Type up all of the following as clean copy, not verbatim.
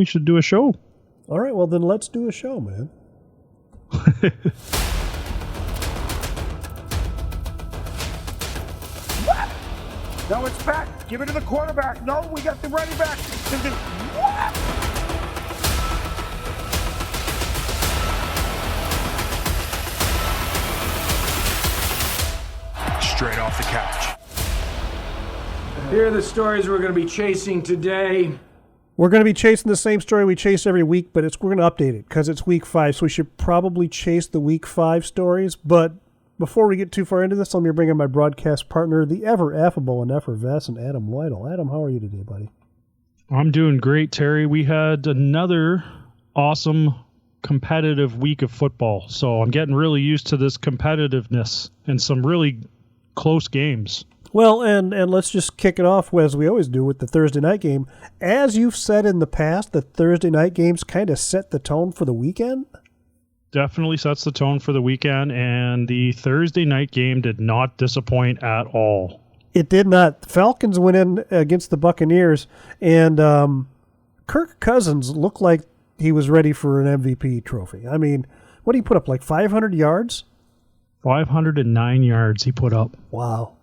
we should do a show. All right, well, then let's do a show, man. No, it's back. Give it to the quarterback. No, we got the running back. Straight off the couch. Here are the stories we're going to be chasing today. We're going to be chasing the same story we chase every week, but we're going to update it because it's week 5, so we should probably chase the week 5 stories. But before we get too far into this, let me bring in my broadcast partner, the ever affable and effervescent Adam Lytle. Adam, how are you today, buddy? I'm doing great, Terry. We had another awesome competitive week of football, so I'm getting really used to this competitiveness and some really close games. Well, and let's just kick it off as we always do with the Thursday night game. As you've said in the past, the Thursday night games kind of set the tone for the weekend. Definitely sets the tone for the weekend, and the Thursday night game did not disappoint at all. It did not. The Falcons went in against the Buccaneers, and Kirk Cousins looked like he was ready for an MVP trophy. I mean, what did he put up, like 500 yards? 509 yards he put up. Wow.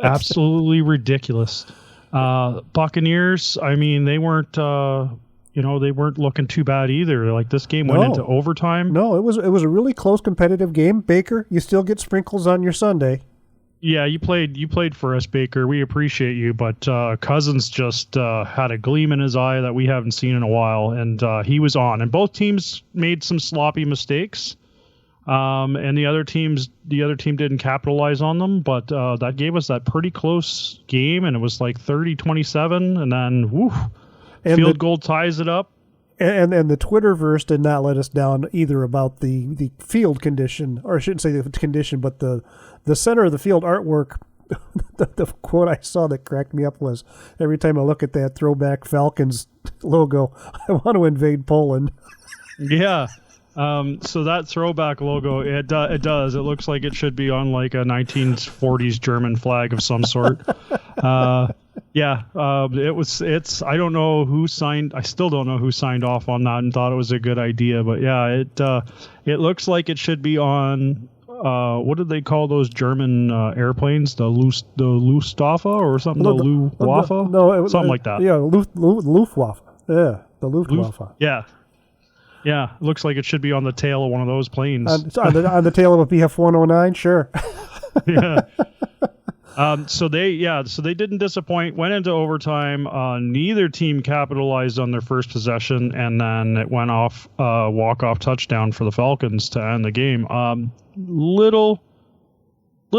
Absolutely ridiculous. Buccaneers, I mean, they weren't looking too bad either. Like, this game went into overtime. No, it was a really close competitive game. Baker, you still get sprinkles on your Sunday. Yeah, you played for us, Baker. We appreciate you, but Cousins just had a gleam in his eye that we haven't seen in a while, and he was on. And both teams made some sloppy mistakes. And the other team didn't capitalize on them, but that gave us that pretty close game, and it was like 30-27, and then field goal ties it up. And the Twitterverse did not let us down either about the field condition, or I shouldn't say the condition, but the center of the field artwork. The quote I saw that cracked me up was, every time I look at that throwback Falcons logo, I want to invade Poland. Yeah. So that throwback logo, it does. It looks like it should be on like a 1940s German flag of some sort. I don't know who signed. I still don't know who signed off on that and thought it was a good idea. But yeah, it looks like it should be on. What did they call those German airplanes? The Luftwaffe or something? The Luftwaffe? No, something like that. Yeah, Luftwaffe. Yeah, the Luftwaffe. Yeah. Yeah, looks like it should be on the tail of one of those planes. On the tail of a BF-109, sure. Yeah. So they didn't disappoint. Went into overtime. Neither team capitalized on their first possession, and then it went off walk-off touchdown for the Falcons to end the game. Little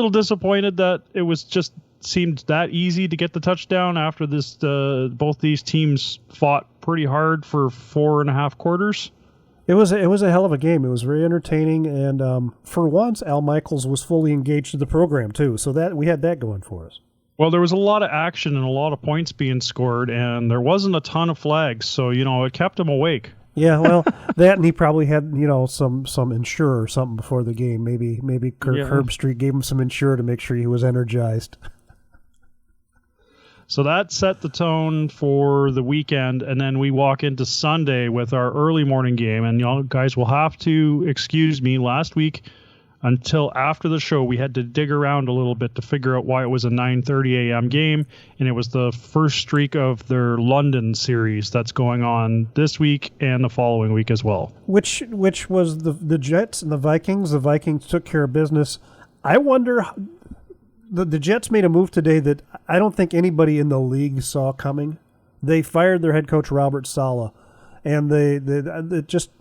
disappointed that it was just seemed that easy to get the touchdown after this. Both these teams fought pretty hard for 4.5 quarters. It was a hell of a game. It was very entertaining, and for once, Al Michaels was fully engaged in the program too. So that we had that going for us. Well, there was a lot of action and a lot of points being scored, and there wasn't a ton of flags, so it kept him awake. Yeah, well, that, and he probably had some Ensure or something before the game. Maybe Kirk Herbstreit gave him some Ensure to make sure he was energized. So that set the tone for the weekend, and then we walk into Sunday with our early morning game. And y'all guys will have to excuse me. Last week, until after the show, we had to dig around a little bit to figure out why it was a 9:30 a.m. game, and it was the first streak of their London series that's going on this week and the following week as well. Which was the Jets and the Vikings. The Vikings took care of business. I wonder. The Jets made a move today that I don't think anybody in the league saw coming. They fired their head coach, Robert Saleh, and they just,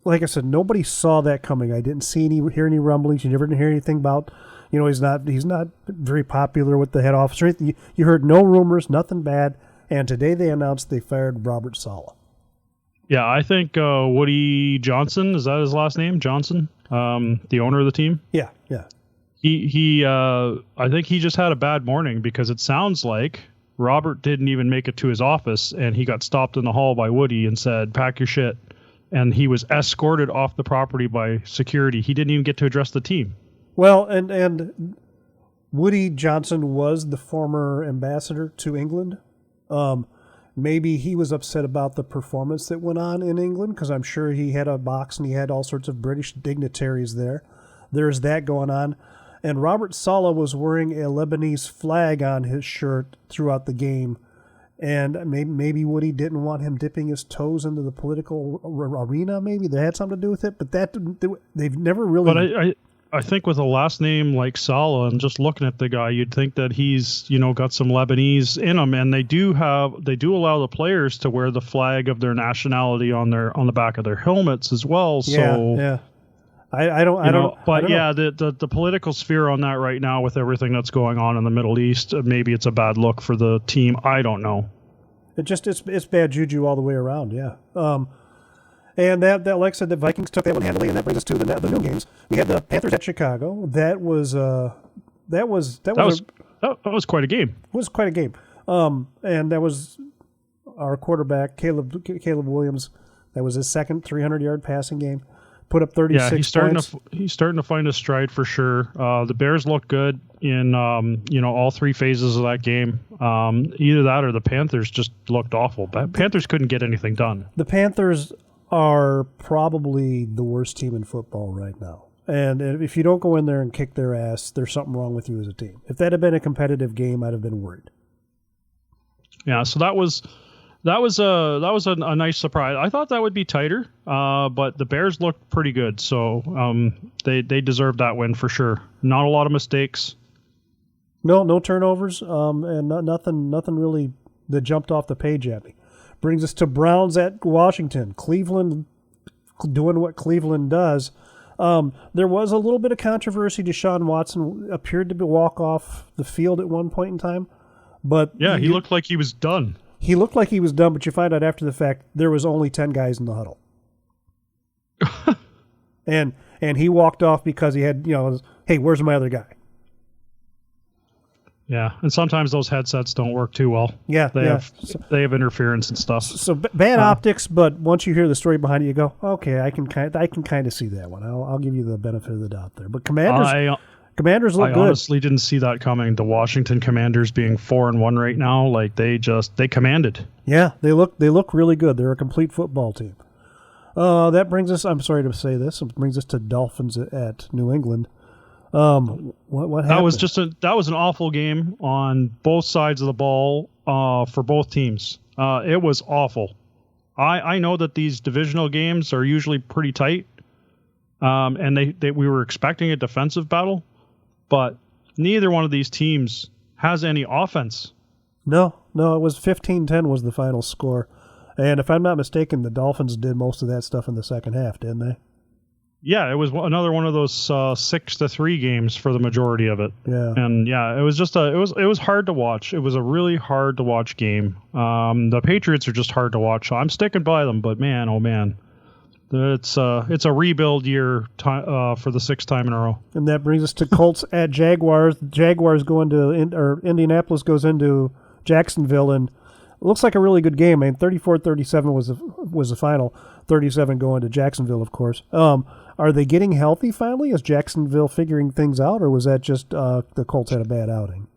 like I said, nobody saw that coming. I didn't hear any rumblings. You never didn't hear anything about, he's not very popular with the head office or anything. You heard no rumors, nothing bad, and today they announced they fired Robert Saleh. Yeah, I think Woody Johnson, is that his last name? Johnson, the owner of the team? Yeah. I think he just had a bad morning because it sounds like Robert didn't even make it to his office, and he got stopped in the hall by Woody and said, "Pack your shit." And he was escorted off the property by security. He didn't even get to address the team. Well, and Woody Johnson was the former ambassador to England. Maybe he was upset about the performance that went on in England, because I'm sure he had a box and he had all sorts of British dignitaries there. There's that going on. And Robert Saleh was wearing a Lebanese flag on his shirt throughout the game. And maybe Woody didn't want him dipping his toes into the political arena. Maybe that had something to do with it. But they've never really. But I think with a last name like Saleh, and just looking at the guy, you'd think that he's got some Lebanese in him, and they do allow the players to wear the flag of their nationality on the back of their helmets as well. So yeah. I don't know. The political sphere on that right now, with everything that's going on in the Middle East, maybe it's a bad look for the team. I don't know. It's bad juju all the way around. Yeah. And that like I said, the Vikings took that one handily, and that brings us to the noon games. We had the Panthers at Chicago. That was quite a game. It was quite a game. And that was our quarterback Caleb Williams. That was his second 300-yard passing game. Put up 36 points. He's starting to find his stride for sure. The Bears look good in all three phases of that game. Either that or the Panthers just looked awful. Panthers couldn't get anything done. The Panthers are probably the worst team in football right now. And if you don't go in there and kick their ass, there's something wrong with you as a team. If that had been a competitive game, I'd have been worried. Yeah, so that was a nice surprise. I thought that would be tighter, but the Bears looked pretty good, so they deserved that win for sure. Not a lot of mistakes. No turnovers, and nothing really that jumped off the page at me. Brings us to Browns at Washington. Cleveland doing what Cleveland does. There was a little bit of controversy. Deshaun Watson appeared to walk off the field at one point in time, but yeah, he looked like he was done. He looked like he was done, but you find out after the fact there was only 10 guys in the huddle. and he walked off because he had, hey, where's my other guy? Yeah, and sometimes those headsets don't work too well. Yeah, they have interference and stuff. So bad optics, but once you hear the story behind it, you go, okay, I can kind of see that one. I'll give you the benefit of the doubt there. But Commanders look good. I honestly didn't see that coming. The Washington Commanders being 4-1 right now, like they commanded. Yeah, they look really good. They're a complete football team. That brings us. I'm sorry to say this. It brings us to Dolphins at New England. What happened? That was an awful game on both sides of the ball for both teams. It was awful. I know that these divisional games are usually pretty tight, and we were expecting a defensive battle, but neither one of these teams has any offense. No, it was 15-10 was the final score, and if I'm not mistaken, the Dolphins did most of that stuff in the second half, didn't they? Yeah, it was another one of those 6-3 games for the majority of it. Yeah, and yeah, it was just it was hard to watch. It was a really hard to watch game. The Patriots are just hard to watch. So I'm sticking by them, but man, oh man, it's a rebuild year for the sixth time in a row. And that brings us to Colts at Jaguars. Jaguars Indianapolis goes into Jacksonville, and it looks like a really good game. I mean, 34-37 was the final. 37 going to Jacksonville, of course. Are they getting healthy finally? Is Jacksonville figuring things out, or was that just the Colts had a bad outing?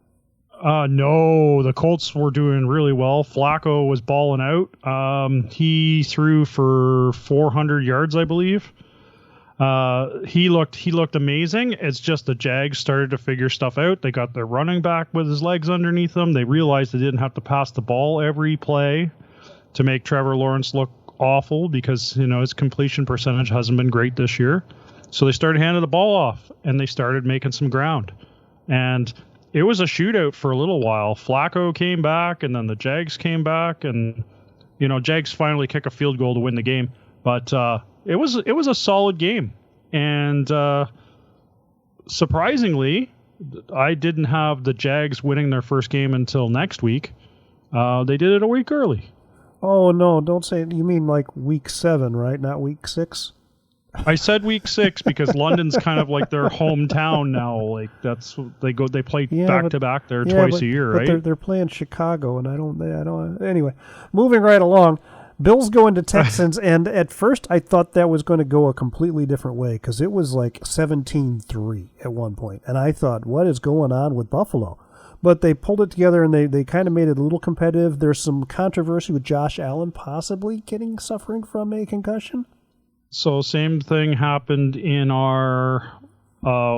No, the Colts were doing really well. Flacco was balling out. He threw for 400 yards, I believe. He looked amazing. It's just the Jags started to figure stuff out. They got their running back with his legs underneath them. They realized they didn't have to pass the ball every play to make Trevor Lawrence look awful, because his completion percentage hasn't been great this year. So they started handing the ball off, and they started making some ground. And it was a shootout for a little while. Flacco came back, and then the Jags came back, and Jags finally kick a field goal to win the game. But it was a solid game, and surprisingly, I didn't have the Jags winning their first game until next week. They did it a week early. Oh, no, don't say it. You mean like week 7, right? Not week 6? I said week 6 because London's kind of like their hometown now. Like they play back to back there twice a year, right? They're playing Chicago, and I don't. Anyway, moving right along. Bills go into Texans, and at first I thought that was going to go a completely different way, because it was like 17-3 at one point, and I thought, what is going on with Buffalo? But they pulled it together, and they kind of made it a little competitive. There's some controversy with Josh Allen possibly suffering from a concussion. So same thing happened in our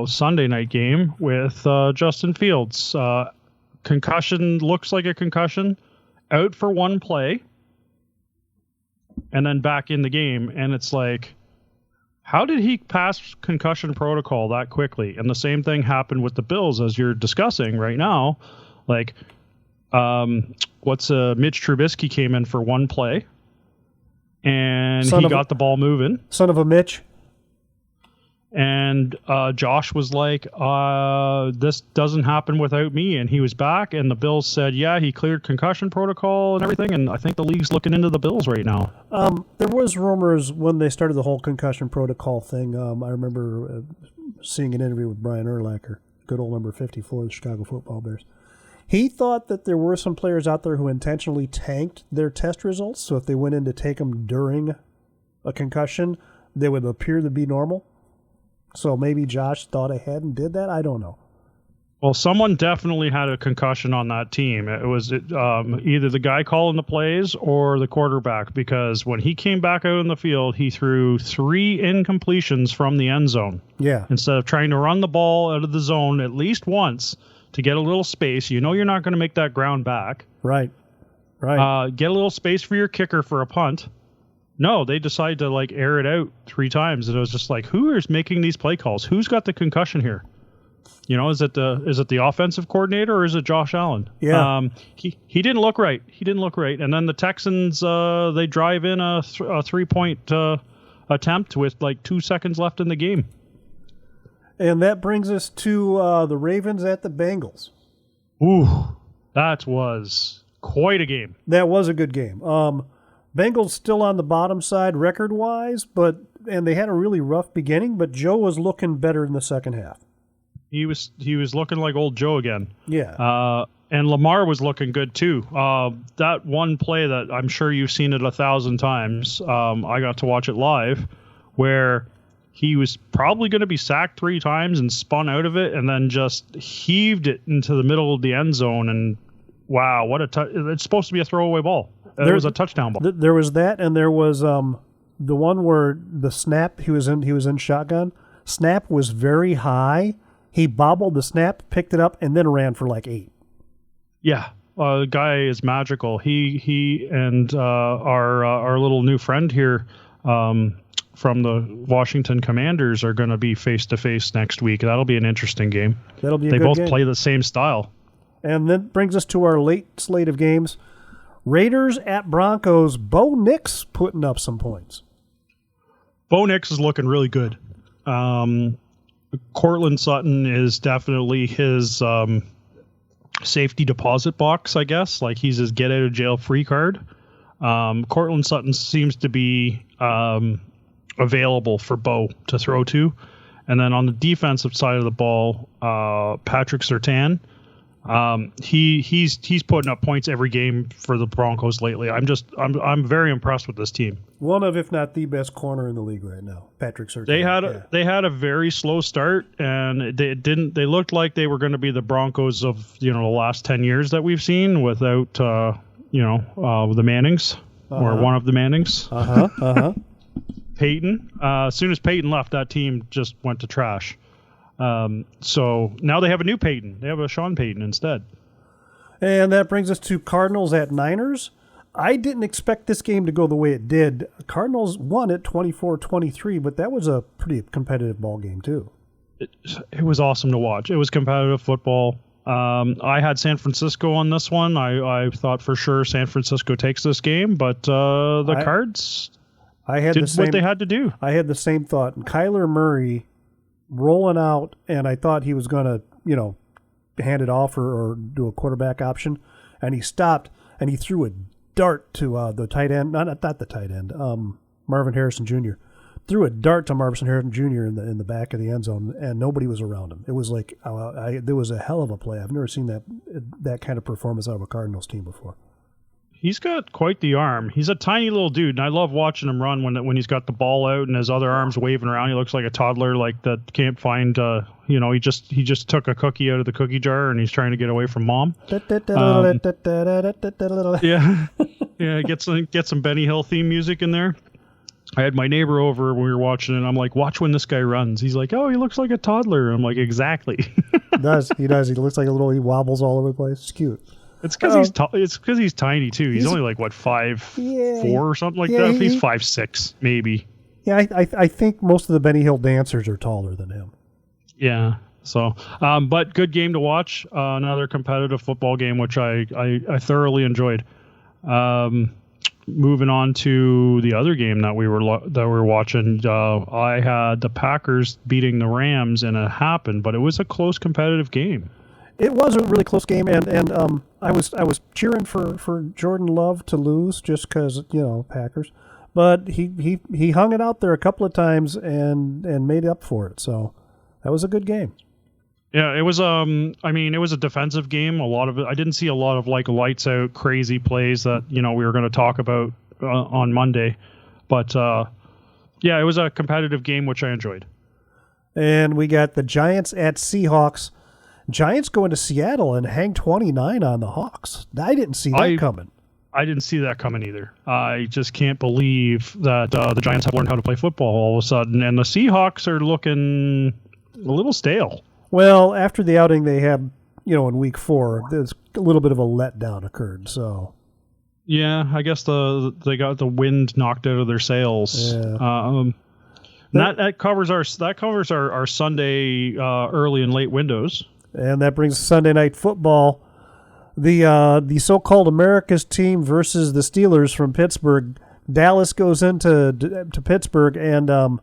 Sunday night game with Justin Fields. Concussion, looks like a concussion, out for one play, and then back in the game. And it's like, how did he pass concussion protocol that quickly? And the same thing happened with the Bills, as you're discussing right now. Like, Mitch Trubisky came in for one play, and he got the ball moving. Son of a Mitch. And Josh was like, this doesn't happen without me. And he was back, and the Bills said, yeah, he cleared concussion protocol and everything. And I think the league's looking into the Bills right now. There was rumors when they started the whole concussion protocol thing. I remember seeing an interview with Brian Urlacher, good old number 54 of the Chicago Football Bears. He thought that there were some players out there who intentionally tanked their test results. So if they went in to take them during a concussion, they would appear to be normal. So maybe Josh thought ahead and did that. I don't know. Well, someone definitely had a concussion on that team. It was either the guy calling the plays or the quarterback, because when he came back out in the field, he threw 3 incompletions from the end zone. Yeah. Instead of trying to run the ball out of the zone at least once to get a little space. You know you're not going to make that ground back. Right. Get a little space for your kicker for a punt. No, they decided to air it out 3 times, and it was just like, who is making these play calls? Who's got the concussion here? You know, is it the offensive coordinator or is it Josh Allen? Yeah. He didn't look right. And then the Texans they drive in a 3-point attempt with 2 seconds left in the game. And that brings us to the Ravens at the Bengals. Ooh, that was quite a game. That was a good game. Bengals still on the bottom side record-wise, and they had a really rough beginning, but Joe was looking better in the second half. He was looking like old Joe again. Yeah. And Lamar was looking good too. That one play that I'm sure you've seen it 1,000 times, I got to watch it live, where he was probably going to be sacked 3 times and spun out of it and then just heaved it into the middle of the end zone. And wow, it's supposed to be a throwaway ball. There was a touchdown ball. There was that, and there was the one where the snap, he was in shotgun. Snap was very high. He bobbled the snap, picked it up, and then ran for 8. Yeah, the guy is magical. He and our little new friend here from the Washington Commanders are going to be face to face next week. That'll be an interesting game. That'll be. They both play the same style. And that brings us to our late slate of games. Raiders at Broncos. Bo Nix putting up some points. Bo Nix is looking really good. Cortland Sutton is definitely his safety deposit box, I guess. He's his get out of jail free card. Cortland Sutton seems to be available for Bo to throw to. And then on the defensive side of the ball, Patrick Surtain. He's putting up points every game for the Broncos lately. I'm very impressed with this team. One of, if not the best corner in the league right now, Patrick Surtain. They had a very slow start, and they looked like they were going to be the Broncos of the last 10 years that we've seen without the Mannings or one of the Mannings. Peyton. As soon as Peyton left, that team just went to trash. So now they have a new Peyton. They have a Sean Payton instead. And that brings us to Cardinals at Niners. I didn't expect this game to go the way it did. Cardinals won it 24-23, but that was a pretty competitive ball game too. It was awesome to watch. It was competitive football. I had San Francisco on this one. I thought for sure San Francisco takes this game, but the Cards did what they had to do. I had the same thought. And Kyler Murray rolling out, and I thought he was going to, hand it off or do a quarterback option, and he stopped and he threw a dart to the tight end, not the tight end, Marvin Harrison Jr. Threw a dart to Marvin Harrison Jr. in the back of the end zone, and nobody was around him. It was like there was a hell of a play. I've never seen that kind of performance out of a Cardinals team before. He's got quite the arm. He's a tiny little dude, and I love watching him run when he's got the ball out and his other arms waving around. He looks like a toddler, like that can't find. He just took a cookie out of the cookie jar and he's trying to get away from mom. Yeah. Get some Benny Hill theme music in there. I had my neighbor over when we were watching it, and I'm like, watch when this guy runs. He's like, oh, he looks like a toddler. I'm like, exactly. He does. He looks like he wobbles all over the place. It's cute. It's because he's tiny too. He's only like what 5'4" or something like that. He's 5'6", maybe. Yeah, I think most of the Benny Hill dancers are taller than him. Yeah. So, but good game to watch. Another competitive football game, which I thoroughly enjoyed. Moving on to the other game that we were watching, I had the Packers beating the Rams, and it happened, but it was a close competitive game. It was a really close game, and I was cheering for Jordan Love to lose just because Packers, but he hung it out there a couple of times and made up for it. So that was a good game. Yeah, it was. It was a defensive game. A lot of it. I didn't see a lot of like lights out crazy plays that we were going to talk about on Monday, but yeah, it was a competitive game which I enjoyed. And we got the Giants at Seahawks. Giants going to Seattle and hang 29 on the Hawks. I didn't see that coming. I didn't see that coming either. I just can't believe that the Giants have learned how to play football all of a sudden, and the Seahawks are looking a little stale. Well, after the outing they had, in week 4, there's a little bit of a letdown occurred. So, yeah, I guess they got the wind knocked out of their sails. Yeah. That covers our Sunday early and late windows. And that brings Sunday Night Football. The so-called America's team versus the Steelers from Pittsburgh. Dallas goes into Pittsburgh and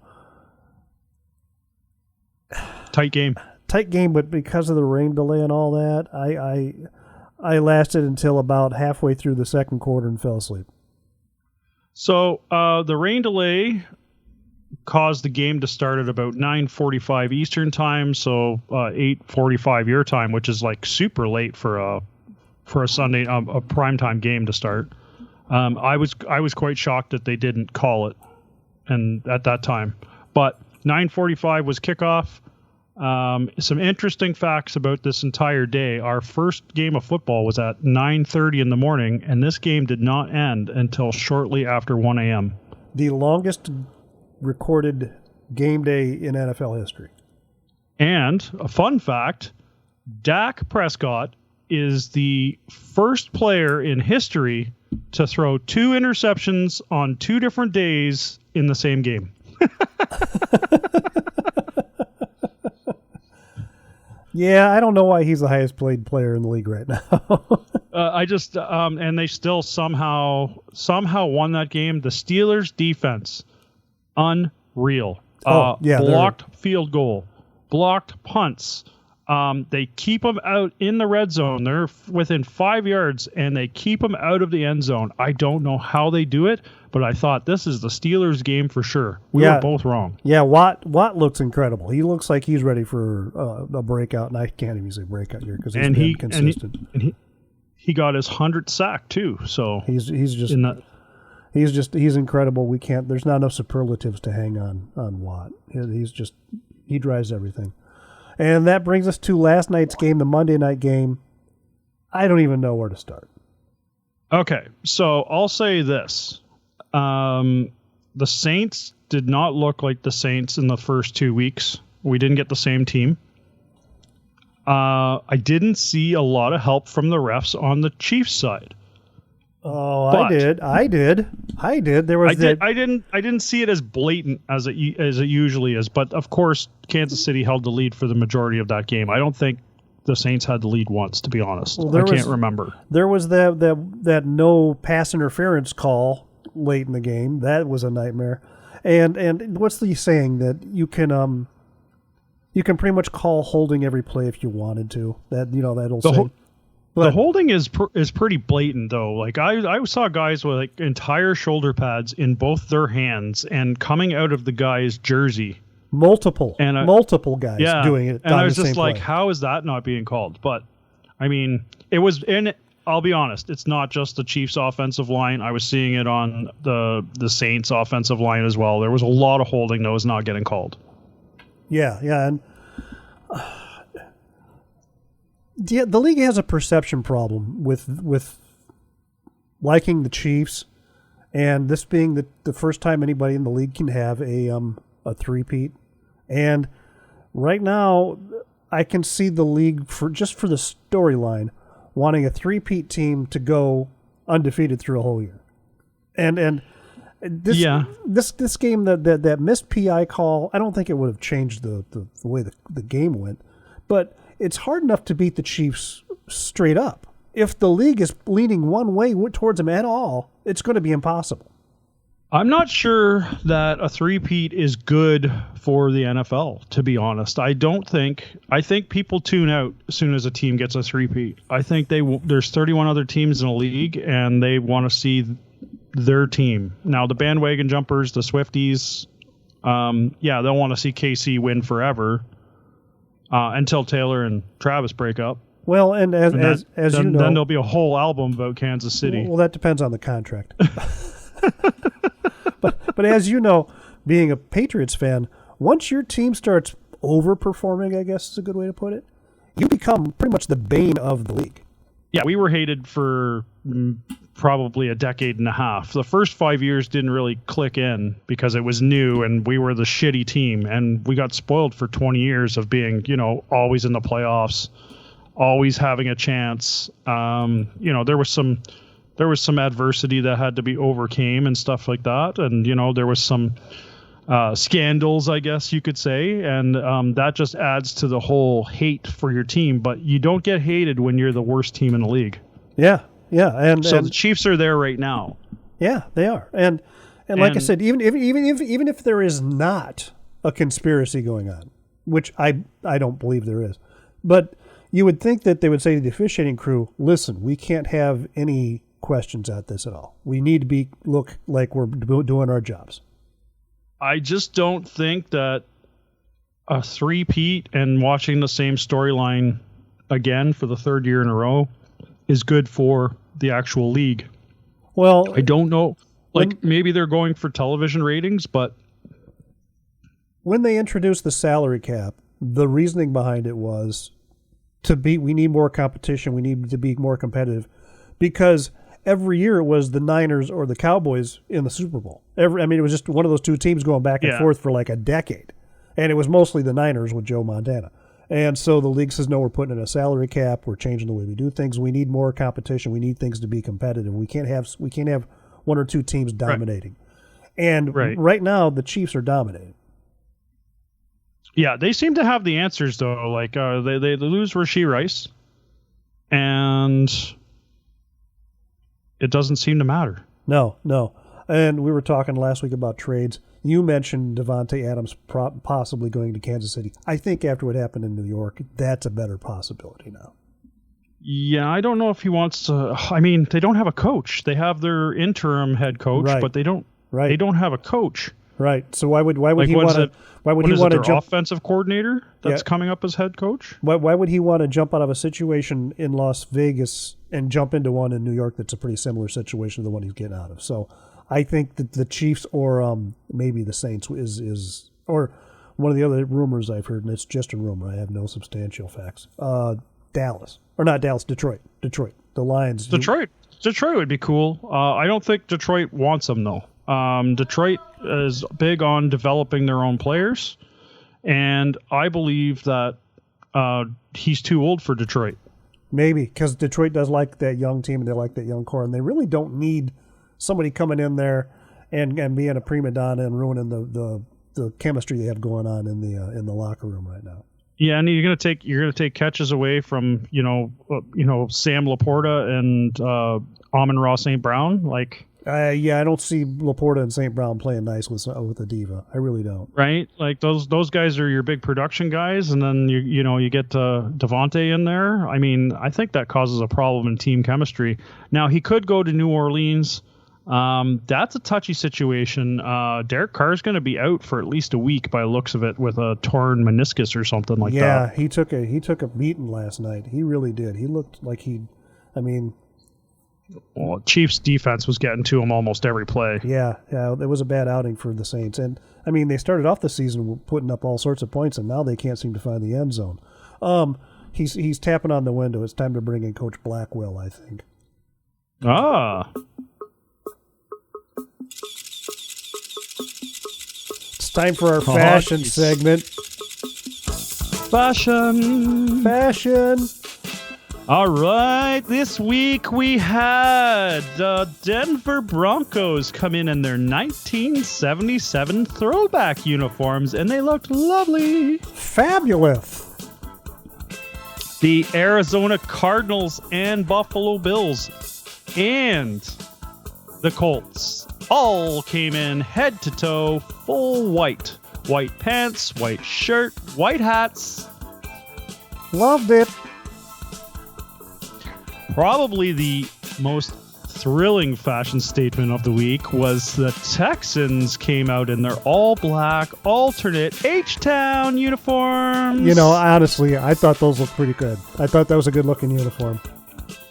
tight game. But because of the rain delay and all that, I lasted until about halfway through the second quarter and fell asleep. So the rain delay caused the game to start at about 9:45 Eastern time, so 8:45 your time, which is like super late for a Sunday a primetime game to start. I was quite shocked that they didn't call it, and at that time, but 9:45 was kickoff. Some interesting facts about this entire day. Our first game of football was at 9:30 in the morning, and this game did not end until shortly after 1 a.m. The longest recorded game day in NFL history. And a fun fact, Dak Prescott is the first player in history to throw 2 interceptions on 2 different days in the same game. Yeah, I don't know why he's the highest paid player in the league right now. And they still somehow won that game. The Steelers defense, unreal. Blocked field goal, blocked punts. They keep them out in the red zone. They're within 5 yards, and they keep them out of the end zone. I don't know how they do it, but I thought this is the Steelers game for sure. We were both wrong. Yeah, Watt looks incredible. He looks like he's ready for a breakout, and I can't even say breakout here because he's been consistent. And he got his 100th sack too. So he's incredible. We can't. There's not enough superlatives to hang on Watt. He drives everything. And that brings us to last night's game, the Monday night game. I don't even know where to start. Okay, so I'll say this. The Saints did not look like the Saints in the first 2 weeks. We didn't get the same team. I didn't see a lot of help from the refs on the Chiefs side. Oh, but I did. There was I didn't see it as blatant as it usually is, but of course Kansas City held the lead for the majority of that game. I don't think the Saints had the lead once, to be honest. Well, I can't remember. There was that no pass interference call late in the game. That was a nightmare. And what's the saying that you can pretty much call holding every play if you wanted to. That old saying. The holding is pretty blatant though. Like I saw guys with like entire shoulder pads in both their hands and coming out of the guy's jersey. Multiple guys doing it. And I was just like, how is that not being called? But I mean, it was I'll be honest, it's not just the Chiefs offensive line. I was seeing it on the Saints offensive line as well. There was a lot of holding that was not getting called. Yeah, and the league has a perception problem with liking the Chiefs, and this being the first time anybody in the league can have a three-peat. And right now, I can see the league, for the storyline, wanting a three-peat team to go undefeated through a whole year. And this game, that missed PI call, I don't think it would have changed the way the game went. But it's hard enough to beat the Chiefs straight up. If the league is leaning one way towards them at all, it's going to be impossible. I'm not sure that a three-peat is good for the NFL, to be honest. I think people tune out as soon as a team gets a three-peat. I think there's 31 other teams in the league, and they want to see their team. Now, the bandwagon jumpers, the Swifties, they'll want to see KC win forever until Taylor and Travis break up. Well, and as you know, then there'll be a whole album about Kansas City. Well, that depends on the contract. But as you know, being a Patriots fan, once your team starts overperforming, I guess is a good way to put it, you become pretty much the bane of the league. Yeah, we were hated for probably a decade and a half. The first 5 years didn't really click in because it was new and we were the shitty team, and we got spoiled for 20 years of being, always in the playoffs, always having a chance. There was some adversity that had to be overcame and stuff like that. And, there was some scandals, I guess you could say. And that just adds to the whole hate for your team. But you don't get hated when you're the worst team in the league. Yeah. And the Chiefs are there right now. Yeah, they are. And like I said, even if there is not a conspiracy going on, which I don't believe there is, but you would think that they would say to the officiating crew, listen, we can't have any questions at this at all. We need to look like we're doing our jobs. I just don't think that a three-peat and watching the same storyline again for the third year in a row is good for the actual league. Well, I don't know. Maybe they're going for television ratings, but when they introduced the salary cap, the reasoning behind it was we need more competition. We need to be more competitive because every year it was the Niners or the Cowboys in the Super Bowl. It was just one of those two teams going back and forth for like a decade. And it was mostly the Niners with Joe Montana. And so the league says, no, we're putting in a salary cap. We're changing the way we do things. We need more competition. We need things to be competitive. We can't have one or two teams dominating. Right. And right now the Chiefs are dominating. Yeah, they seem to have the answers, though. Like, they lose Rashee Rice, and it doesn't seem to matter. No. And we were talking last week about trades. You mentioned Devontae Adams possibly going to Kansas City. I think after what happened in New York, that's a better possibility now. Yeah, I don't know if he wants to. I mean, they don't have a coach. They have their interim head coach, but they don't. Right. They don't have a coach. Right. So why would he want to? Why would he want to jump? Offensive coordinator that's coming up as head coach? Why would he want to jump out of a situation in Las Vegas and jump into one in New York that's a pretty similar situation to the one he's getting out of? So I think that the Chiefs or maybe the Saints is or one of the other rumors I've heard, and it's just a rumor. I have no substantial facts. Detroit. The Lions. Detroit would be cool. I don't think Detroit wants them though. Detroit is big on developing their own players, and I believe that he's too old for Detroit. Maybe, because Detroit does like that young team, and they like that young core, and they really don't need somebody coming in there and being a prima donna and ruining the chemistry they have going on in the locker room right now. Yeah, and you're gonna take catches away from Sam Laporta and Amon-Ra St. Brown, like. I don't see Laporta and St. Brown playing nice with a diva. I really don't. Right, like those guys are your big production guys, and then you get Devontae in there. I mean, I think that causes a problem in team chemistry. Now he could go to New Orleans. That's a touchy situation. Derek Carr's going to be out for at least a week by the looks of it with a torn meniscus or something like that. Yeah, he took a beating last night. He really did. He looked like Well, Chiefs defense was getting to them almost every play. Yeah, it was a bad outing for the Saints. And, I mean, they started off the season putting up all sorts of points, and now they can't seem to find the end zone. He's tapping on the window. It's time to bring in Coach Blackwell, I think. Ah. It's time for our fashion segment. Fashion. All right, this week we had Denver Broncos come in their 1977 throwback uniforms, and they looked lovely. Fabulous. The Arizona Cardinals and Buffalo Bills and the Colts all came in head to toe, full white. White pants, white shirt, white hats. Loved it. Probably the most thrilling fashion statement of the week was the Texans came out in their all-black, alternate H-Town uniforms. You know, honestly, I thought those looked pretty good. I thought that was a good-looking uniform.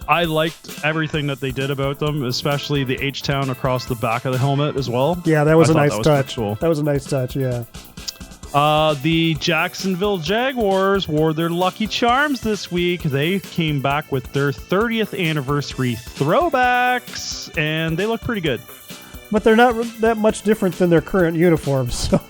I liked everything that they did about them, especially the H-Town across the back of the helmet as well. Yeah, that was a nice touch. Cool. That was a nice touch, yeah. The Jacksonville Jaguars wore their Lucky Charms this week. They came back with their 30th anniversary throwbacks, and they look pretty good. But they're not that much different than their current uniforms. So.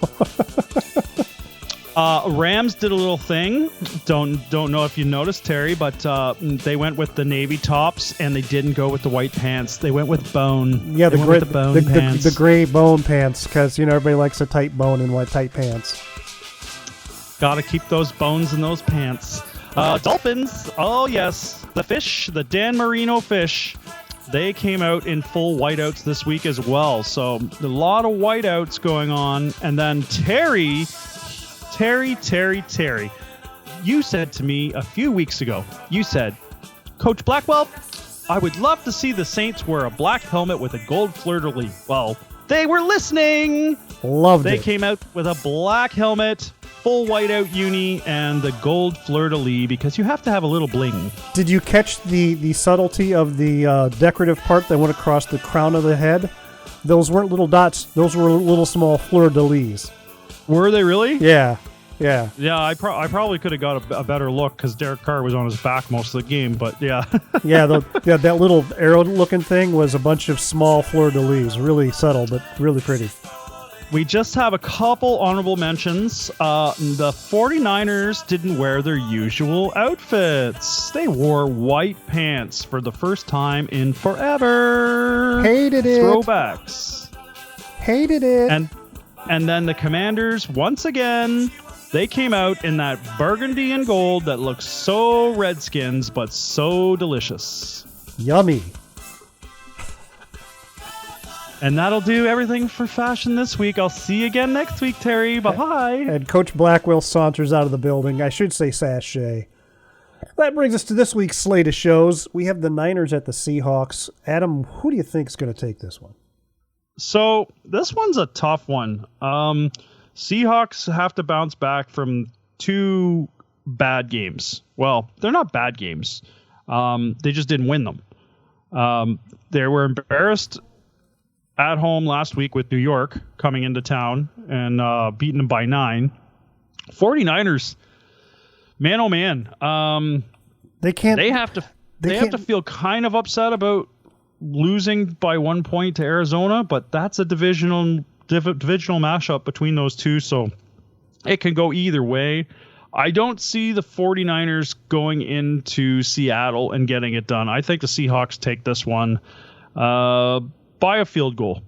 Rams did a little thing. Don't know if you noticed, Terry, but they went with the navy tops, and they didn't go with the white pants. They went with bone. Yeah, pants. The gray bone pants, because everybody likes a tight bone in white tight pants. Gotta keep those bones in those pants. Dolphins, oh yes, the fish, the Dan Marino fish. They came out in full whiteouts this week as well. So a lot of whiteouts going on. And then Terry, you said to me a few weeks ago, you said, Coach Blackwell, I would love to see the Saints wear a black helmet with a gold fleur-de-lis. Well, they were listening. Loved it. They came out with a black helmet, full whiteout uni, and the gold fleur-de-lis because you have to have a little bling. Did you catch the subtlety of the decorative part that went across the crown of the head? Those weren't little dots. Those were little small fleur-de-lis. Were they really? Yeah. Yeah, I probably could have got a better look because Derek Carr was on his back most of the game, but yeah. That little arrow-looking thing was a bunch of small fleur-de-lis. Really subtle, but really pretty. We just have a couple honorable mentions. The 49ers didn't wear their usual outfits. They wore white pants for the first time in forever. Hated it. Throwbacks. Hated it. And then the Commanders, once again, they came out in that burgundy and gold that looks so Redskins, but so delicious. Yummy. And that'll do everything for fashion this week. I'll see you again next week, Terry. Bye-bye. And Coach Blackwell saunters out of the building. I should say sashay. That brings us to this week's slate of shows. We have the Niners at the Seahawks. Adam, who do you think is going to take this one? So this one's a tough one. Seahawks have to bounce back from two bad games. Well, they're not bad games. They just didn't win them. They were embarrassed at home last week with New York coming into town and beating them by 9. 49ers, man, oh man. They have to feel kind of upset about losing by 1 point to Arizona, but that's a divisional mashup between those two, so it can go either way. I don't see the 49ers going into Seattle and getting it done. I think the Seahawks take this one by a field goal.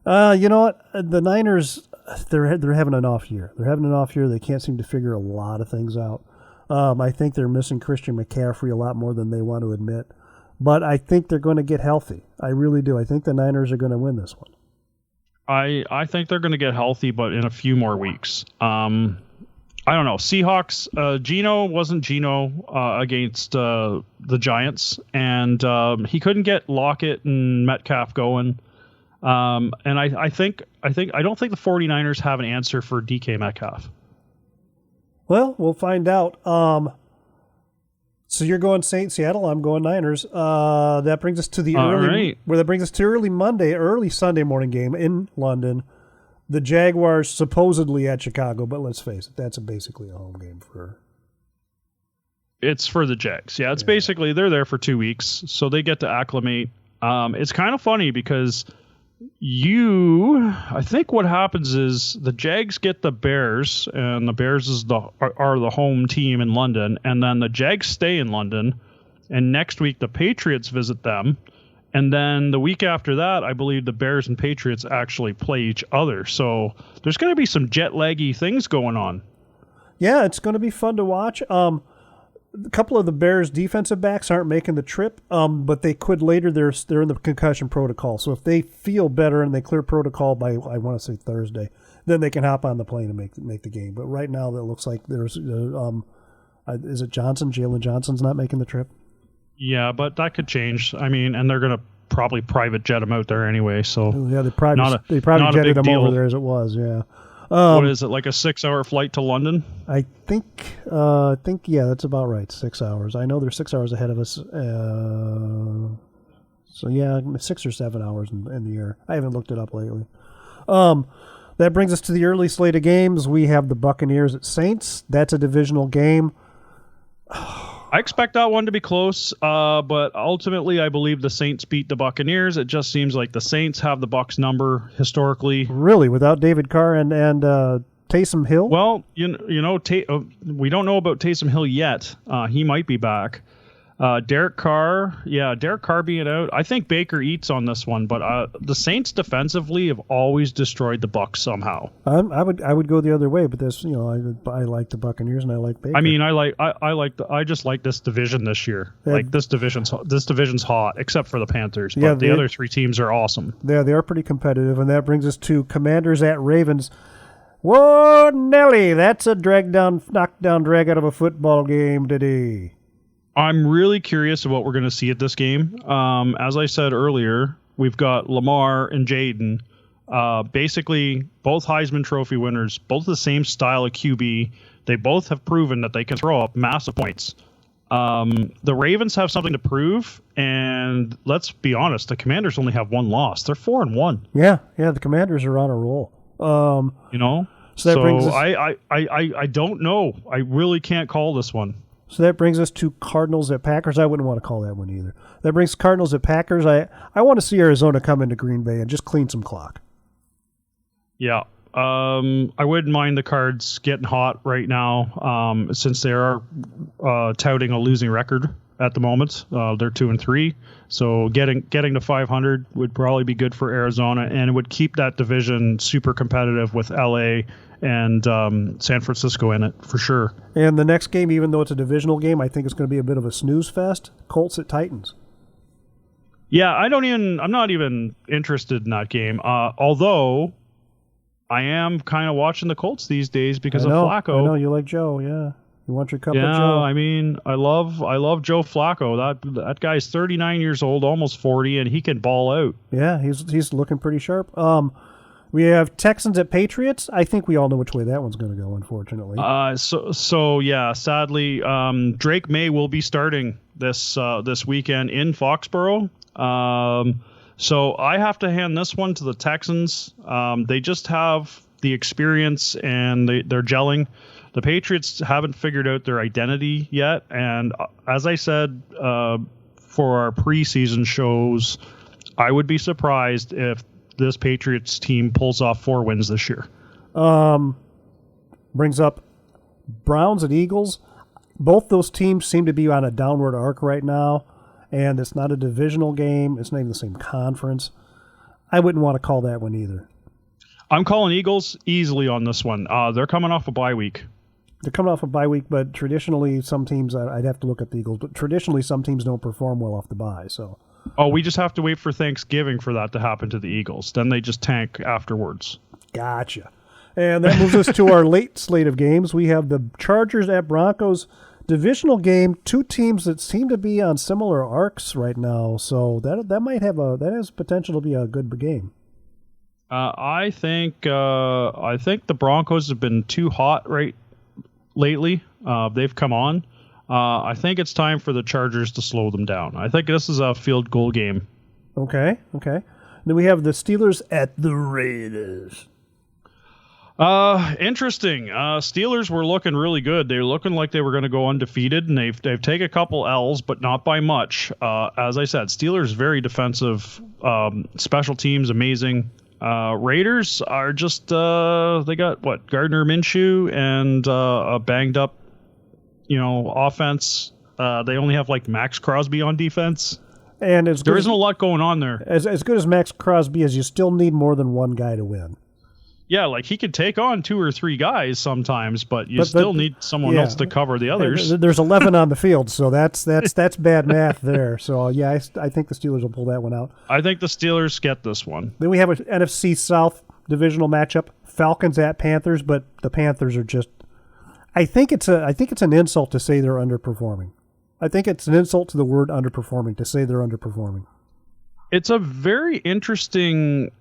You know what? The Niners, they're having an off year. They can't seem to figure a lot of things out. I think they're missing Christian McCaffrey a lot more than they want to admit. But I think they're going to get healthy. I really do. I think the Niners are going to win this one. I think they're going to get healthy, but in a few more weeks. I don't know. Seahawks, Geno wasn't Geno against the Giants, and he couldn't get Lockett and Metcalf going. And I don't think the 49ers have an answer for DK Metcalf. Well, we'll find out. So you're going Seattle. I'm going Niners. That brings us to the early Monday, early Sunday morning game in London. The Jaguars supposedly at Chicago, but let's face it, that's basically a home game for. It's for the Jags. Yeah, it's basically they're there for 2 weeks, so they get to acclimate. It's kind of funny because I think what happens is the Jags get the Bears, and the Bears are the home team in London, and then the Jags stay in London, and next week the Patriots visit them, and then the week after that, I believe the Bears and Patriots actually play each other. So there's going to be some jet laggy things going on. Yeah, it's going to be fun to watch. A couple of the Bears' defensive backs aren't making the trip, but they could later. They're in the concussion protocol. So if they feel better and they clear protocol by, I want to say Thursday, then they can hop on the plane and make the game. But right now, it looks like there's is it Johnson? Jalen Johnson's not making the trip. Yeah, but that could change. I mean, and they're going to probably private jet him out there anyway. So yeah, they probably jetted him over there as it was. Yeah. What is it, like a 6-hour flight to London? I think yeah, that's about right. 6 hours. I know they're 6 hours ahead of us. So yeah, 6 or 7 hours in the air. I haven't looked it up lately. That brings us to the early slate of games. We have the Buccaneers at Saints. That's a divisional game. I expect that one to be close, but ultimately I believe the Saints beat the Buccaneers. It just seems like the Saints have the Bucs number historically. Really, without David Carr and Taysom Hill? Well, we don't know about Taysom Hill yet. He might be back. Derek Carr being out. I think Baker eats on this one, but the Saints defensively have always destroyed the Bucs somehow. I would go the other way, but this, I like the Buccaneers and I like Baker. I mean, I just like this division this year. Like this division's hot, except for the Panthers. But the other three teams are awesome. Yeah, they are pretty competitive, and that brings us to Commanders at Ravens. Whoa, Nelly, that's a knockdown drag out of a football game today. I'm really curious of what we're going to see at this game. As I said earlier, we've got Lamar and Jaden, basically both Heisman Trophy winners, both the same style of QB. They both have proven that they can throw up massive points. The Ravens have something to prove, and let's be honest, the Commanders only have one loss. They're 4-1. Yeah, the Commanders are on a roll. So that brings us, I don't know. I really can't call this one. So that brings us to Cardinals at Packers. I wouldn't want to call that one either. That brings Cardinals at Packers. I want to see Arizona come into Green Bay and just clean some clock. Yeah. I wouldn't mind the Cards getting hot right now since they are touting a losing record at the moment. They're 2-3. So getting to 500 would probably be good for Arizona, and it would keep that division super competitive with LA and San Francisco in it for sure. And the next game, even though it's a divisional game, I think it's going to be a bit of a snooze fest. Colts at Titans. Yeah, I'm not even interested in that game. Although I am kind of watching the Colts these days because of Flacco. I know you like Joe, yeah. You want your cup of Joe. Yeah, I mean, I love Joe Flacco. That guy's 39 years old, almost 40, and he can ball out. Yeah, he's looking pretty sharp. We have Texans at Patriots. I think we all know which way that one's going to go, unfortunately. So yeah, sadly, Drake May will be starting this weekend in Foxborough. So I have to hand this one to the Texans. They just have the experience and they're gelling. The Patriots haven't figured out their identity yet. And as I said for our preseason shows, I would be surprised if this Patriots team pulls off 4 wins this year. Brings up Browns and Eagles. Both those teams seem to be on a downward arc right now. And it's not a divisional game. It's not even the same conference. I wouldn't want to call that one either. I'm calling Eagles easily on this one. They're coming off a bye week. They're coming off a bye week, but traditionally some teams, I'd have to look at the Eagles, but traditionally some teams don't perform well off the bye. So. Oh, we just have to wait for Thanksgiving for that to happen to the Eagles. Then they just tank afterwards. Gotcha. And that moves us to our late slate of games. We have the Chargers at Broncos. Divisional game, 2 teams that seem to be on similar arcs right now, so that has potential to be a good game. I think the Broncos have been too hot lately. They've come on. I think it's time for the Chargers to slow them down. I think this is a field goal game. Okay. Then we have the Steelers at the Raiders. Interesting. Steelers were looking really good. They were looking like they were going to go undefeated, and they've taken a couple L's, but not by much. As I said, Steelers very defensive. Special teams amazing. Raiders are just they got Gardner Minshew and a banged up, offense. They only have Max Crosby on defense. And there isn't a lot going on there. As good as Max Crosby is, you still need more than one guy to win. Yeah, he could take on 2 or 3 guys sometimes, but you still need someone else to cover the others. There's 11 on the field, so that's bad math there. So yeah, I think the Steelers will pull that one out. I think the Steelers get this one. Then we have an NFC South divisional matchup: Falcons at Panthers, but the Panthers are just. I think it's an insult to say they're underperforming. I think it's an insult to the word underperforming to say they're underperforming. It's a very interesting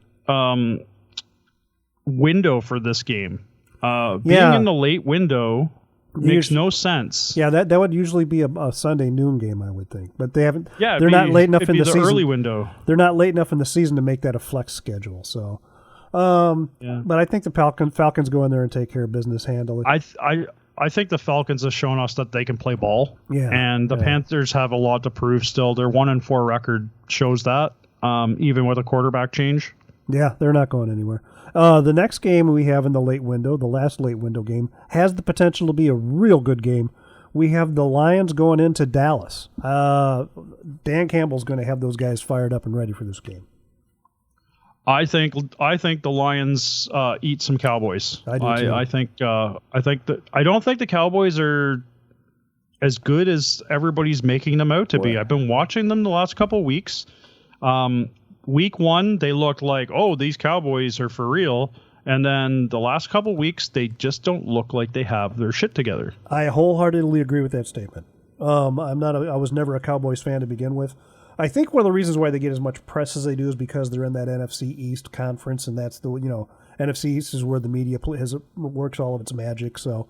window for this game. Being in the late window makes no sense. Yeah, that would usually be a Sunday noon game, I would think. But they haven't. Yeah, they're not late enough in the season. Early window. They're not late enough in the season to make that a flex schedule. So, but I think the Falcons go in there and take care of business, handle it. I think the Falcons have shown us that they can play ball. Yeah, and the Panthers have a lot to prove still. Their 1-4 record shows that, even with a quarterback change. Yeah, they're not going anywhere. The next game we have in the late window, the last late window game, has the potential to be a real good game. We have the Lions going into Dallas. Dan Campbell's going to have those guys fired up and ready for this game. I think the Lions eat some Cowboys. I do too. I don't think the Cowboys are as good as everybody's making them out to be. I've been watching them the last couple of weeks. Week 1, they looked like, these Cowboys are for real. And then the last couple of weeks, they just don't look like they have their shit together. I wholeheartedly agree with that statement. I was never a Cowboys fan to begin with. I think one of the reasons why they get as much press as they do is because they're in that NFC East conference, and that's the NFC East is where the media works all of its magic. So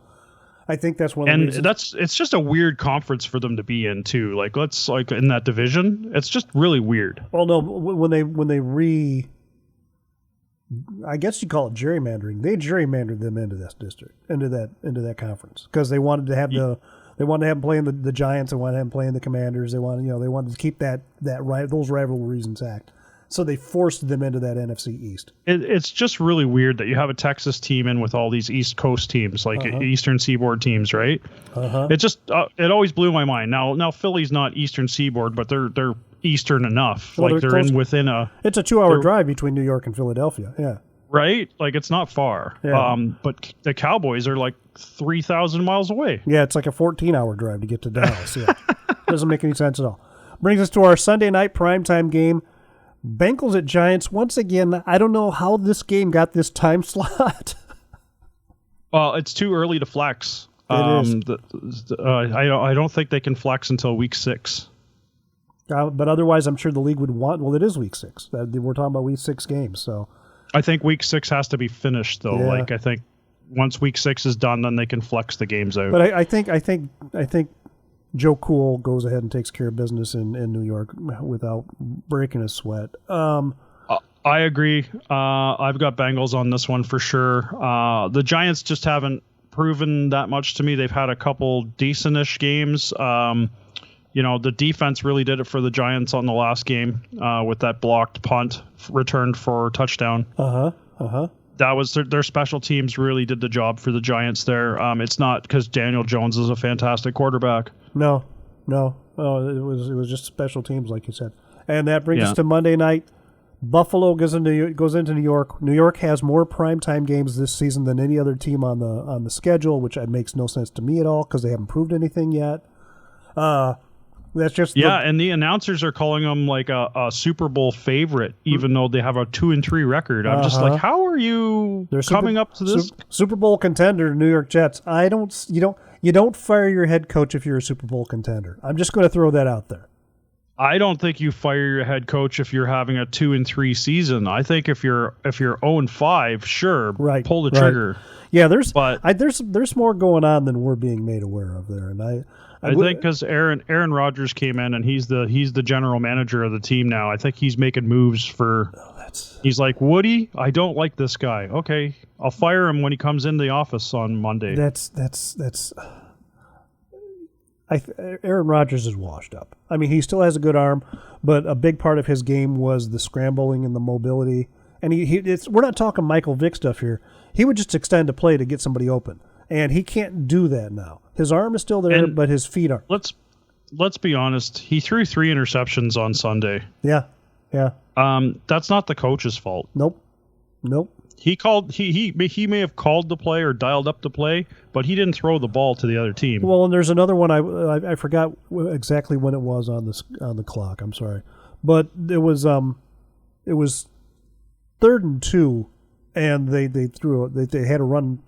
I think that's one of the reasons. It's just a weird conference for them to be in too. In that division, it's just really weird. Well, no, when they I guess you call it gerrymandering. They gerrymandered them into this district, into that conference, because they wanted to have they wanted to have them playing the Giants, and wanted to have them playing the Commanders. They wanted to keep those rivalries intact. So they forced them into that NFC East. It's just really weird that you have a Texas team in with all these East Coast teams, Eastern Seaboard teams, right? It just it always blew my mind. Now Philly's not Eastern Seaboard, but they're Eastern enough. Well, they're in within a. It's a 2-hour drive between New York and Philadelphia. Yeah. Right? It's not far. Yeah. But the Cowboys are 3,000 miles away. Yeah, it's like a 14-hour drive to get to Dallas. Yeah. Doesn't make any sense at all. Brings us to our Sunday night primetime game. Bengals at Giants. Once again, I don't know how this game got this time slot. Well, it's too early to flex. It is. I don't think they can flex until week 6. But otherwise, I'm sure the league would want. Well, it is week 6. We're talking about week 6 games. So I think week 6 has to be finished, though. Yeah. I think once week 6 is done, then they can flex the games out. But I think Joe Cool goes ahead and takes care of business in New York without breaking a sweat. I agree. I've got Bengals on this one for sure. The Giants just haven't proven that much to me. They've had a couple decent-ish games. The defense really did it for the Giants on the last game with that blocked punt returned for touchdown. That was their special teams really did the job for the Giants there. It's not because Daniel Jones is a fantastic quarterback. No. It was just special teams, like you said. And that brings us to Monday night. Buffalo goes into New York. New York has more primetime games this season than any other team on the schedule, which makes no sense to me at all because they haven't proved anything yet. That's just and the announcers are calling them a Super Bowl favorite, even though they have a 2-3 record. I'm just how are you coming up to this? Super Bowl contender, New York Jets. You don't fire your head coach if you're a Super Bowl contender. I'm just going to throw that out there. I don't think you fire your head coach if you're having a 2-3 season. I think if you're 0-5, sure, Right, pull the right. trigger. Yeah, But there's more going on than we're being made aware of there, and I think because Aaron Rodgers came in and he's the general manager of the team now. I think he's making moves for. He's like, Woody, I don't like this guy. Okay, I'll fire him when he comes in the office on Monday. Aaron Rodgers is washed up. I mean, he still has a good arm, but a big part of his game was the scrambling and the mobility. And we're not talking Michael Vick stuff here. He would just extend a play to get somebody open, and he can't do that now. His arm is still there, but his feet aren't. Let's be honest. He threw 3 interceptions on Sunday. Yeah. That's not the coach's fault. Nope. He may have called the play or dialed up the play, but he didn't throw the ball to the other team. Well, and there's another one I forgot exactly when it was on the clock. I'm sorry, but it was 3rd and 2, and they had a run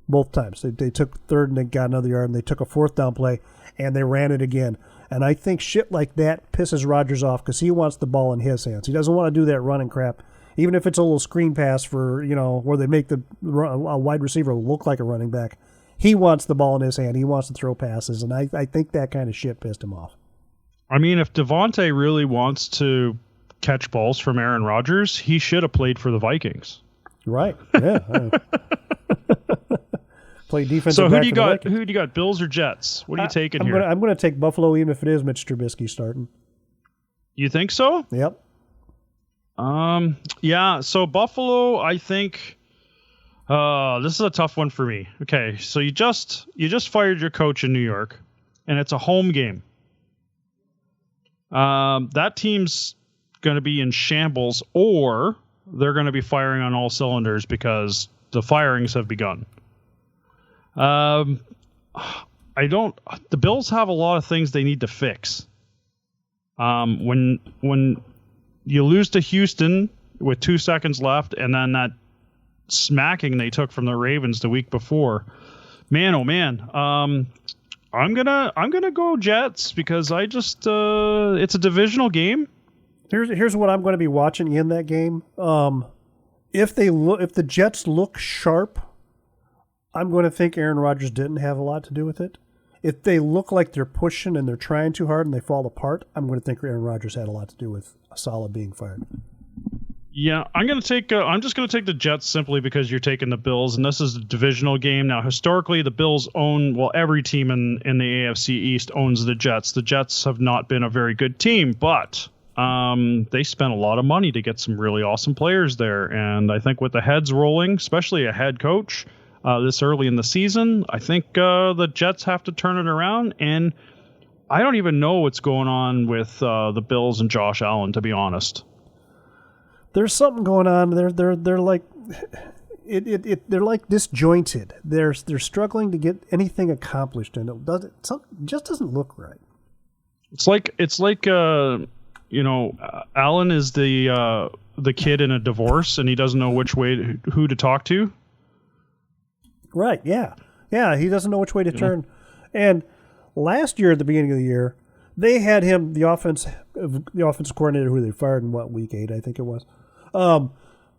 both times. They took 3rd and they got another yard, and they took a 4th down play and they ran it again. And I think shit like that pisses Rodgers off because he wants the ball in his hands. He doesn't want to do that running crap. Even if it's a little screen pass for, where they make a wide receiver look like a running back, he wants the ball in his hand. He wants to throw passes, and I think that kind of shit pissed him off. I mean, if Devontae really wants to catch balls from Aaron Rodgers, he should have played for the Vikings. Right, yeah. Play defensive So back who do you for the got? Who do you got? Bills or Jets? What are you taking here? I'm going to take Buffalo, even if it is Mitch Trubisky starting. You think so? Yep. Yeah, so Buffalo, I think this is a tough one for me. Okay, so you just fired your coach in New York, and it's a home game. That team's going to be in shambles, or they're going to be firing on all cylinders because the firings have begun. The Bills have a lot of things they need to fix. When you lose to Houston with 2 seconds left, and then that smacking they took from the Ravens the week before. Man, oh man. I'm gonna go Jets because I just it's a divisional game. Here's what I'm going to be watching in that game. If the Jets look sharp, I'm going to think Aaron Rodgers didn't have a lot to do with it. If they look like they're pushing and they're trying too hard and they fall apart, I'm going to think Aaron Rodgers had a lot to do with Saleh being fired. Yeah, I'm just going to take the Jets simply because you're taking the Bills, and this is a divisional game. Now, historically, the Bills every team in the AFC East owns the Jets. The Jets have not been a very good team, but they spent a lot of money to get some really awesome players there. And I think with the heads rolling, especially a head coach, this early in the season, I think the Jets have to turn it around, and I don't even know what's going on with the Bills and Josh Allen, to be honest. There's something going on. They're like they're like disjointed. They're struggling to get anything accomplished, and it just doesn't look right. It's like Allen is the kid in a divorce, and he doesn't know who to talk to. Right, yeah. He doesn't know which way to turn. And last year, at the beginning of the year, they had him, the offensive coordinator who they fired in week 8, I think it was.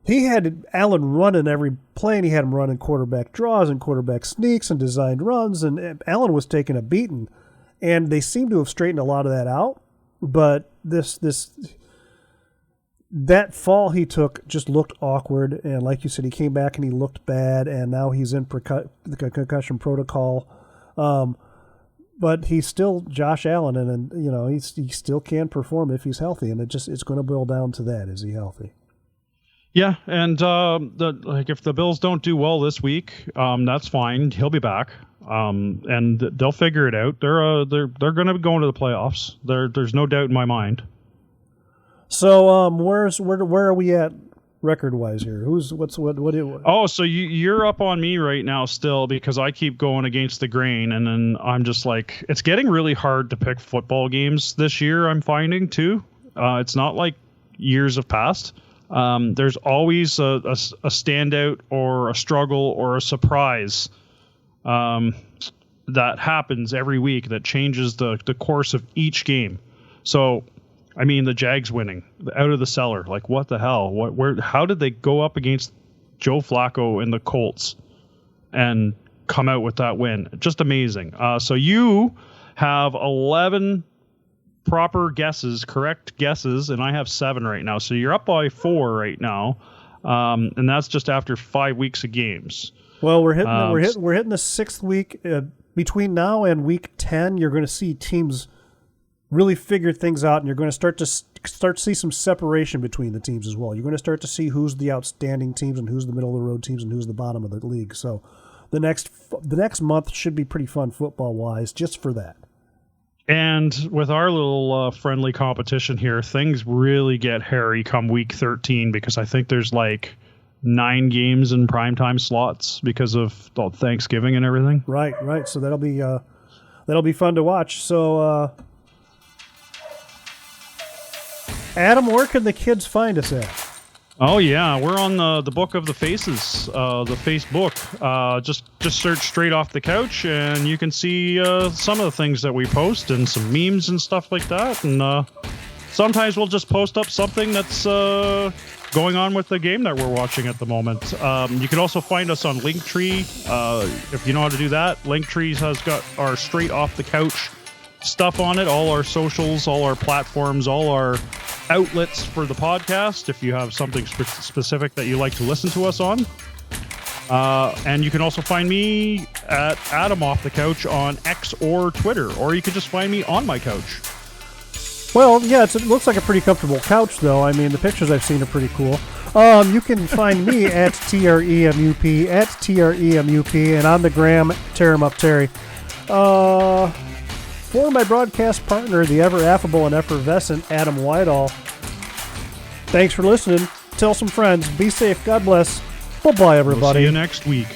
He had Allen running every play, and he had him running quarterback draws and quarterback sneaks and designed runs, and Allen was taking a beating. And they seem to have straightened a lot of that out, but that fall he took just looked awkward, and like you said, he came back and he looked bad, and now he's in the concussion protocol. But he's still Josh Allen, and he still can perform if he's healthy, and it's going to boil down to that: is he healthy? Yeah, and if the Bills don't do well this week, that's fine. He'll be back, and they'll figure it out. They're going to be going to the playoffs. There's no doubt in my mind. So where are we at record-wise here? Oh, so you're up on me right now still because I keep going against the grain, and then I'm just like, it's getting really hard to pick football games this year, I'm finding too. It's not like years have passed. There's always a standout or a struggle or a surprise that happens every week that changes the course of each game. So I mean, the Jags winning out of the cellar. Like, what the hell? How did they go up against Joe Flacco and the Colts and come out with that win? Just amazing. So you have 11 proper guesses, correct guesses, and I have 7 right now. So you're up by 4 right now, and that's just after 5 weeks of games. Well, we're hitting the 6th week. Between now and week 10, you're going to see teams really figure things out, and you're going to start to see some separation between the teams as well. You're going to start to see who's the outstanding teams and who's the middle of the road teams and who's the bottom of the league. So the next month should be pretty fun football wise, just for that. And with our little friendly competition here, things really get hairy come week 13 because I think there's like 9 games in primetime slots because of Thanksgiving and everything. Right. So that'll be fun to watch. So, Adam, where can the kids find us at? Oh yeah, we're on the Book of the Faces, the Facebook. Just search Straight Off the Couch, and you can see some of the things that we post and some memes and stuff like that. And sometimes we'll just post up something that's going on with the game that we're watching at the moment. You can also find us on Linktree if you know how to do that. Linktree has got our Straight Off the Couch stuff on it, all our socials, all our platforms, all our outlets for the podcast if you have something specific that you like to listen to us on. And you can also find me at Adam Off the Couch on X or Twitter, or you can just find me on my couch. Well, yeah, it looks like a pretty comfortable couch, though. I mean, the pictures I've seen are pretty cool. You can find me at TREMUP, and on the gram, Tear 'em Up Terry. For my broadcast partner, the ever affable and effervescent Adam Whitehall, thanks for listening. Tell some friends. Be safe. God bless. Bye-bye, everybody. We'll see you next week.